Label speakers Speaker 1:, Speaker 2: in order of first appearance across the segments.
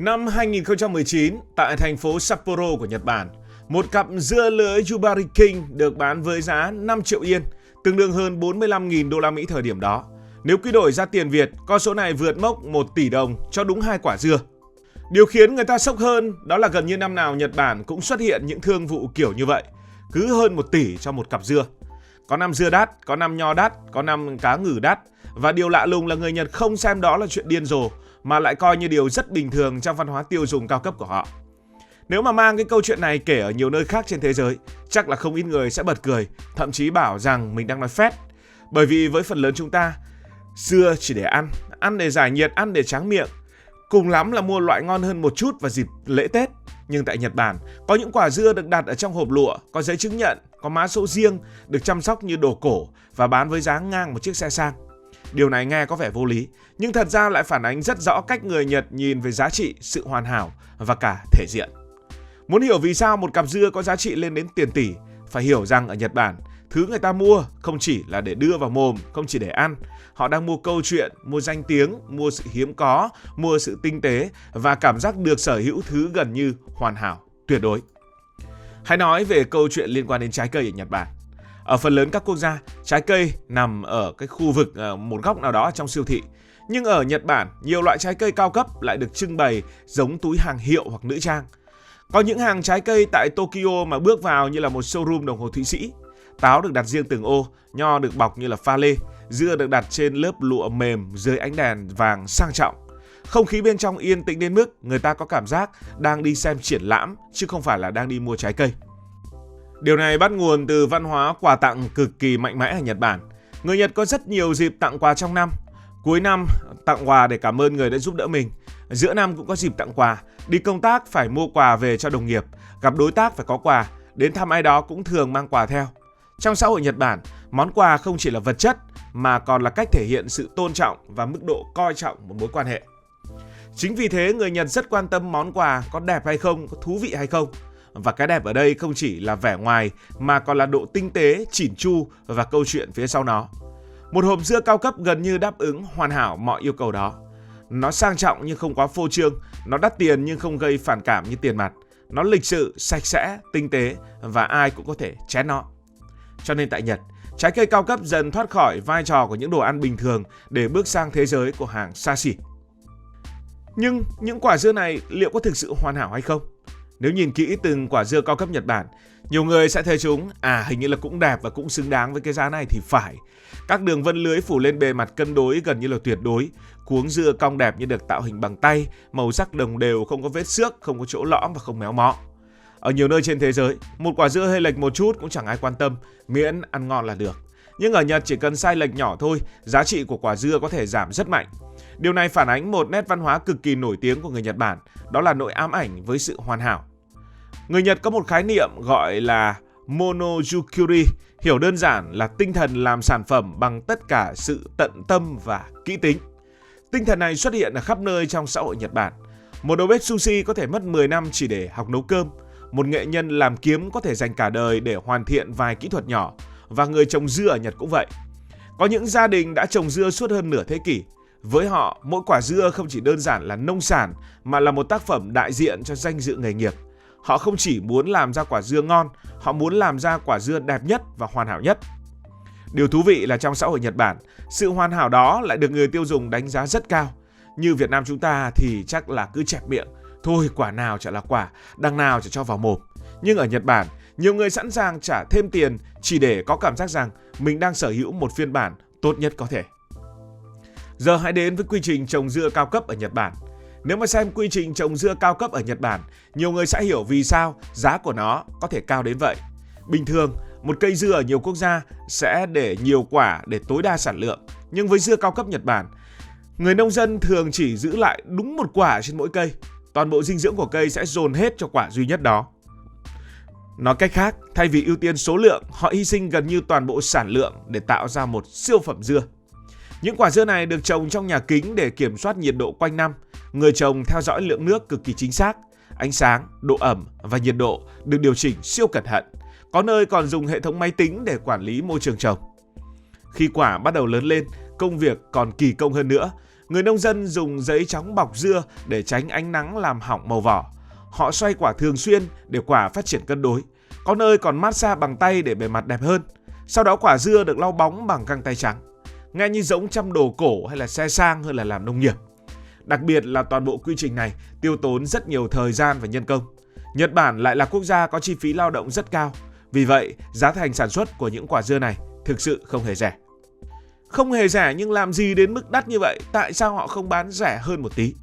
Speaker 1: Năm 2019, tại thành phố Sapporo của Nhật Bản, một cặp dưa lưới Yubari King được bán với giá 5 triệu yên, tương đương hơn 45.000 đô la Mỹ thời điểm đó. Nếu quy đổi ra tiền Việt, con số này vượt mốc 1 tỷ đồng cho đúng 2 quả dưa. Điều khiến người ta sốc hơn đó là gần như năm nào Nhật Bản cũng xuất hiện những thương vụ kiểu như vậy, cứ hơn 1 tỷ cho một cặp dưa. Có năm dưa đắt, có năm nho đắt, có năm cá ngừ đắt. Và điều lạ lùng là người Nhật không xem đó là chuyện điên rồ, mà lại coi như điều rất bình thường trong văn hóa tiêu dùng cao cấp của họ. Nếu mà mang cái câu chuyện này kể ở nhiều nơi khác trên thế giới, chắc là không ít người sẽ bật cười, thậm chí bảo rằng mình đang nói phét. Bởi vì với phần lớn chúng ta, dưa chỉ để ăn để giải nhiệt, ăn để tráng miệng. Cùng lắm là mua loại ngon hơn một chút vào dịp lễ Tết. Nhưng tại Nhật Bản, có những quả dưa được đặt ở trong hộp lụa, có giấy chứng nhận, có mã số riêng, được chăm sóc như đồ cổ và bán với giá ngang một chiếc xe sang. Điều này nghe có vẻ vô lý, nhưng thật ra lại phản ánh rất rõ cách người Nhật nhìn về giá trị, sự hoàn hảo và cả thể diện. Muốn hiểu vì sao một cặp dưa có giá trị lên đến tiền tỷ, phải hiểu rằng ở Nhật Bản, thứ người ta mua không chỉ là để đưa vào mồm, không chỉ để ăn. Họ đang mua câu chuyện, mua danh tiếng, mua sự hiếm có, mua sự tinh tế và cảm giác được sở hữu thứ gần như hoàn hảo, tuyệt đối. Hãy nói về câu chuyện liên quan đến trái cây ở Nhật Bản. Ở phần lớn các quốc gia, trái cây nằm ở cái khu vực một góc nào đó trong siêu thị. Nhưng ở Nhật Bản, nhiều loại trái cây cao cấp lại được trưng bày giống túi hàng hiệu hoặc nữ trang. Có những hàng trái cây tại Tokyo mà bước vào như là một showroom đồng hồ Thụy Sĩ. Táo được đặt riêng từng ô, nho được bọc như là pha lê, dưa được đặt trên lớp lụa mềm dưới ánh đèn vàng sang trọng. Không khí bên trong yên tĩnh đến mức người ta có cảm giác đang đi xem triển lãm chứ không phải là đang đi mua trái cây. Điều này bắt nguồn từ văn hóa quà tặng cực kỳ mạnh mẽ ở Nhật Bản. Người Nhật có rất nhiều dịp tặng quà trong năm. Cuối năm tặng quà để cảm ơn người đã giúp đỡ mình. Giữa năm cũng có dịp tặng quà. Đi công tác phải mua quà về cho đồng nghiệp. Gặp đối tác phải có quà. Đến thăm ai đó cũng thường mang quà theo. Trong xã hội Nhật Bản, món quà không chỉ là vật chất mà còn là cách thể hiện sự tôn trọng và mức độ coi trọng một mối quan hệ. Chính vì thế người Nhật rất quan tâm món quà có đẹp hay không, có thú vị hay không. Và cái đẹp ở đây không chỉ là vẻ ngoài mà còn là độ tinh tế, chỉn chu và câu chuyện phía sau nó. Một hộp dưa cao cấp gần như đáp ứng hoàn hảo mọi yêu cầu đó. Nó sang trọng nhưng không quá phô trương, nó đắt tiền nhưng không gây phản cảm như tiền mặt. Nó lịch sự, sạch sẽ, tinh tế và ai cũng có thể chén nó. Cho nên tại Nhật, trái cây cao cấp dần thoát khỏi vai trò của những đồ ăn bình thường để bước sang thế giới của hàng xa xỉ. Nhưng những quả dưa này liệu có thực sự hoàn hảo hay không? Nếu nhìn kỹ từng quả dưa cao cấp Nhật Bản, nhiều người sẽ thấy chúng hình như là cũng đẹp và cũng xứng đáng với cái giá này thì phải. Các đường vân lưới phủ lên bề mặt cân đối gần như là tuyệt đối. Cuống dưa cong đẹp như được tạo hình bằng tay, màu sắc đồng đều, không có vết xước, không có chỗ lõm và không méo mó. Ở nhiều nơi trên thế giới, một quả dưa hơi lệch một chút cũng chẳng ai quan tâm, miễn ăn ngon là được. Nhưng ở Nhật chỉ cần sai lệch nhỏ thôi, giá trị của quả dưa có thể giảm rất mạnh. Điều này phản ánh một nét văn hóa cực kỳ nổi tiếng của người Nhật Bản, đó là nỗi ám ảnh với sự hoàn hảo. Người Nhật có một khái niệm gọi là monozukuri, hiểu đơn giản là tinh thần làm sản phẩm bằng tất cả sự tận tâm và kỹ tính. Tinh thần này xuất hiện ở khắp nơi trong xã hội Nhật Bản. Một đầu bếp sushi có thể mất 10 năm chỉ để học nấu cơm. Một nghệ nhân làm kiếm có thể dành cả đời để hoàn thiện vài kỹ thuật nhỏ. Và người trồng dưa ở Nhật cũng vậy. Có những gia đình đã trồng dưa suốt hơn nửa thế kỷ. Với họ, mỗi quả dưa không chỉ đơn giản là nông sản mà là một tác phẩm đại diện cho danh dự nghề nghiệp. Họ không chỉ muốn làm ra quả dưa ngon, họ muốn làm ra quả dưa đẹp nhất và hoàn hảo nhất. Điều thú vị là trong xã hội Nhật Bản, sự hoàn hảo đó lại được người tiêu dùng đánh giá rất cao. Như Việt Nam chúng ta thì chắc là cứ chẹp miệng, thôi quả nào chả là quả, đằng nào chả cho vào mồm. Nhưng ở Nhật Bản, nhiều người sẵn sàng trả thêm tiền chỉ để có cảm giác rằng mình đang sở hữu một phiên bản tốt nhất có thể. Giờ hãy đến với quy trình trồng dưa cao cấp ở Nhật Bản. Nếu mà xem quy trình trồng dưa cao cấp ở Nhật Bản, nhiều người sẽ hiểu vì sao giá của nó có thể cao đến vậy. Bình thường, một cây dưa ở nhiều quốc gia sẽ để nhiều quả để tối đa sản lượng. Nhưng với dưa cao cấp Nhật Bản, người nông dân thường chỉ giữ lại đúng một quả trên mỗi cây. Toàn bộ dinh dưỡng của cây sẽ dồn hết cho quả duy nhất đó. Nói cách khác, thay vì ưu tiên số lượng, họ hy sinh gần như toàn bộ sản lượng để tạo ra một siêu phẩm dưa. Những quả dưa này được trồng trong nhà kính để kiểm soát nhiệt độ quanh năm. Người trồng theo dõi lượng nước cực kỳ chính xác. Ánh sáng, độ ẩm và nhiệt độ được điều chỉnh siêu cẩn thận. Có nơi còn dùng hệ thống máy tính để quản lý môi trường trồng. Khi quả bắt đầu lớn lên, công việc còn kỳ công hơn nữa. Người nông dân dùng giấy chóng bọc dưa để tránh ánh nắng làm hỏng màu vỏ. Họ xoay quả thường xuyên để quả phát triển cân đối. Có nơi còn massage bằng tay để bề mặt đẹp hơn. Sau đó quả dưa được lau bóng bằng găng tay trắng. Nghe như giống chăm đồ cổ hay là xe sang hơn là làm nông nghiệp. Đặc biệt là toàn bộ quy trình này tiêu tốn rất nhiều thời gian và nhân công. Nhật Bản lại là quốc gia có chi phí lao động rất cao. Vì vậy, giá thành sản xuất của những quả dưa này thực sự không hề rẻ. Không hề rẻ nhưng làm gì đến mức đắt như vậy? Tại sao họ không bán rẻ hơn một tí?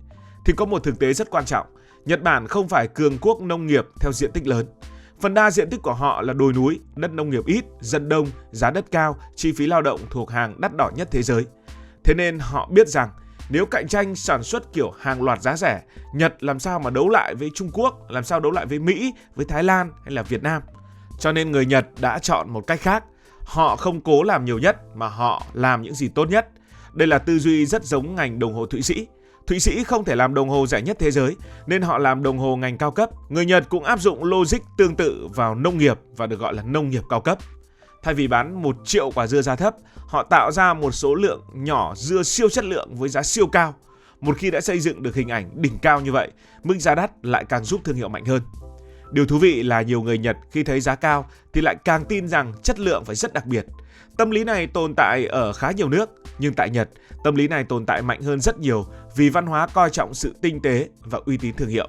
Speaker 1: Thì có một thực tế rất quan trọng. Nhật Bản không phải cường quốc nông nghiệp theo diện tích lớn. Phần đa diện tích của họ là đồi núi, đất nông nghiệp ít, dân đông, giá đất cao, chi phí lao động thuộc hàng đắt đỏ nhất thế giới. Thế nên họ biết rằng nếu cạnh tranh sản xuất kiểu hàng loạt giá rẻ, Nhật làm sao mà đấu lại với Trung Quốc, làm sao đấu lại với Mỹ, với Thái Lan hay là Việt Nam. Cho nên người Nhật đã chọn một cách khác. Họ không cố làm nhiều nhất mà họ làm những gì tốt nhất. Đây là tư duy rất giống ngành đồng hồ Thụy Sĩ. Thụy Sĩ không thể làm đồng hồ rẻ nhất thế giới nên họ làm đồng hồ ngành cao cấp. Người Nhật cũng áp dụng logic tương tự vào nông nghiệp và được gọi là nông nghiệp cao cấp. Thay vì bán 1 triệu quả dưa giá thấp, họ tạo ra một số lượng nhỏ dưa siêu chất lượng với giá siêu cao. Một khi đã xây dựng được hình ảnh đỉnh cao như vậy, mức giá đắt lại càng giúp thương hiệu mạnh hơn. Điều thú vị là nhiều người Nhật khi thấy giá cao thì lại càng tin rằng chất lượng phải rất đặc biệt. Tâm lý này tồn tại ở khá nhiều nước, nhưng tại Nhật, tâm lý này tồn tại mạnh hơn rất nhiều vì văn hóa coi trọng sự tinh tế và uy tín thương hiệu.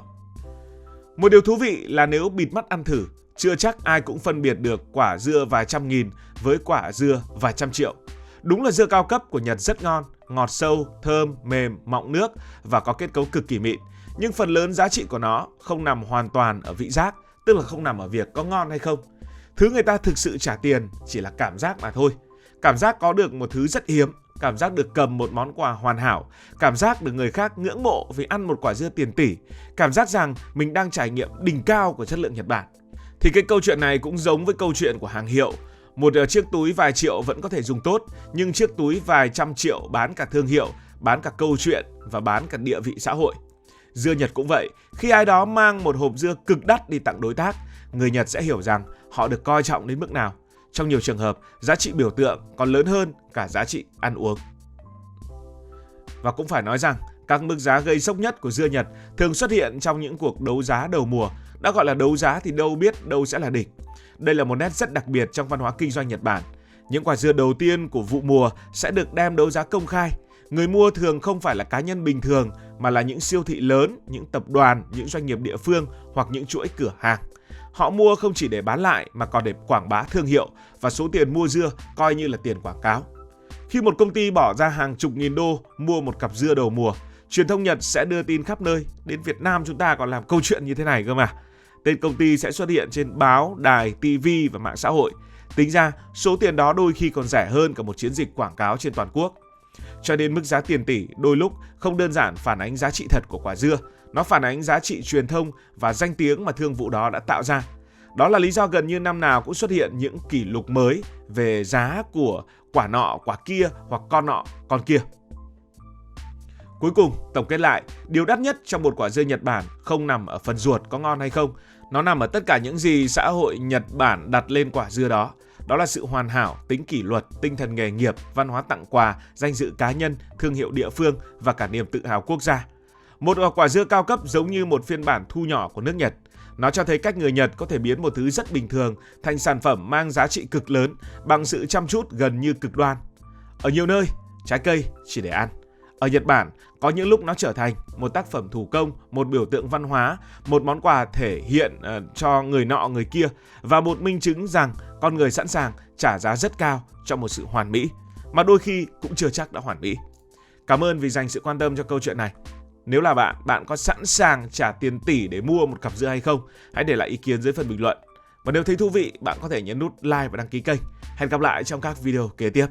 Speaker 1: Một điều thú vị là nếu bịt mắt ăn thử, chưa chắc ai cũng phân biệt được quả dưa vài trăm nghìn với quả dưa vài trăm triệu. Đúng là dưa cao cấp của Nhật rất ngon, ngọt sâu, thơm, mềm, mọng nước và có kết cấu cực kỳ mịn. Nhưng phần lớn giá trị của nó không nằm hoàn toàn ở vị giác, tức là không nằm ở việc có ngon hay không. Thứ người ta thực sự trả tiền chỉ là cảm giác mà thôi. Cảm giác có được một thứ rất hiếm, cảm giác được cầm một món quà hoàn hảo, cảm giác được người khác ngưỡng mộ vì ăn một quả dưa tiền tỷ, cảm giác rằng mình đang trải nghiệm đỉnh cao của chất lượng Nhật Bản. Thì cái câu chuyện này cũng giống với câu chuyện của hàng hiệu. Một chiếc túi vài triệu vẫn có thể dùng tốt, nhưng chiếc túi vài trăm triệu bán cả thương hiệu, bán cả câu chuyện và bán cả địa vị xã hội. Dưa Nhật cũng vậy, khi ai đó mang một hộp dưa cực đắt đi tặng đối tác, người Nhật sẽ hiểu rằng họ được coi trọng đến mức nào. Trong nhiều trường hợp, giá trị biểu tượng còn lớn hơn cả giá trị ăn uống. Và cũng phải nói rằng, các mức giá gây sốc nhất của dưa Nhật thường xuất hiện trong những cuộc đấu giá đầu mùa. Đã gọi là đấu giá thì đâu biết đâu sẽ là đỉnh. Đây là một nét rất đặc biệt trong văn hóa kinh doanh Nhật Bản. Những quả dưa đầu tiên của vụ mùa sẽ được đem đấu giá công khai. Người mua thường không phải là cá nhân bình thường mà là những siêu thị lớn, những tập đoàn, những doanh nghiệp địa phương hoặc những chuỗi cửa hàng. Họ mua không chỉ để bán lại mà còn để quảng bá thương hiệu và số tiền mua dưa coi như là tiền quảng cáo. Khi một công ty bỏ ra hàng chục nghìn đô mua một cặp dưa đầu mùa, truyền thông Nhật sẽ đưa tin khắp nơi. Đến Việt Nam chúng ta còn làm câu chuyện như thế này cơ mà. Tên công ty sẽ xuất hiện trên báo, đài, TV và mạng xã hội. Tính ra, số tiền đó đôi khi còn rẻ hơn cả một chiến dịch quảng cáo trên toàn quốc. Cho nên mức giá tiền tỷ đôi lúc không đơn giản phản ánh giá trị thật của quả dưa, nó phản ánh giá trị truyền thông và danh tiếng mà thương vụ đó đã tạo ra. Đó là lý do gần như năm nào cũng xuất hiện những kỷ lục mới về giá của quả nọ, quả kia hoặc con nọ, con kia. Cuối cùng, tổng kết lại, điều đắt nhất trong một quả dưa Nhật Bản không nằm ở phần ruột có ngon hay không. Nó nằm ở tất cả những gì xã hội Nhật Bản đặt lên quả dưa đó. Đó là sự hoàn hảo, tính kỷ luật, tinh thần nghề nghiệp, văn hóa tặng quà, danh dự cá nhân, thương hiệu địa phương và cả niềm tự hào quốc gia. Một quả dưa cao cấp giống như một phiên bản thu nhỏ của nước Nhật. Nó cho thấy cách người Nhật có thể biến một thứ rất bình thường thành sản phẩm mang giá trị cực lớn bằng sự chăm chút gần như cực đoan. Ở nhiều nơi, trái cây chỉ để ăn. Ở Nhật Bản, có những lúc nó trở thành một tác phẩm thủ công, một biểu tượng văn hóa, một món quà thể hiện cho người nọ người kia và một minh chứng rằng con người sẵn sàng trả giá rất cao cho một sự hoàn mỹ, mà đôi khi cũng chưa chắc đã hoàn mỹ. Cảm ơn vì dành sự quan tâm cho câu chuyện này. Nếu là bạn có sẵn sàng trả tiền tỷ để mua một cặp dưa hay không? Hãy để lại ý kiến dưới phần bình luận. Và nếu thấy thú vị, bạn có thể nhấn nút like và đăng ký kênh. Hẹn gặp lại trong các video kế tiếp.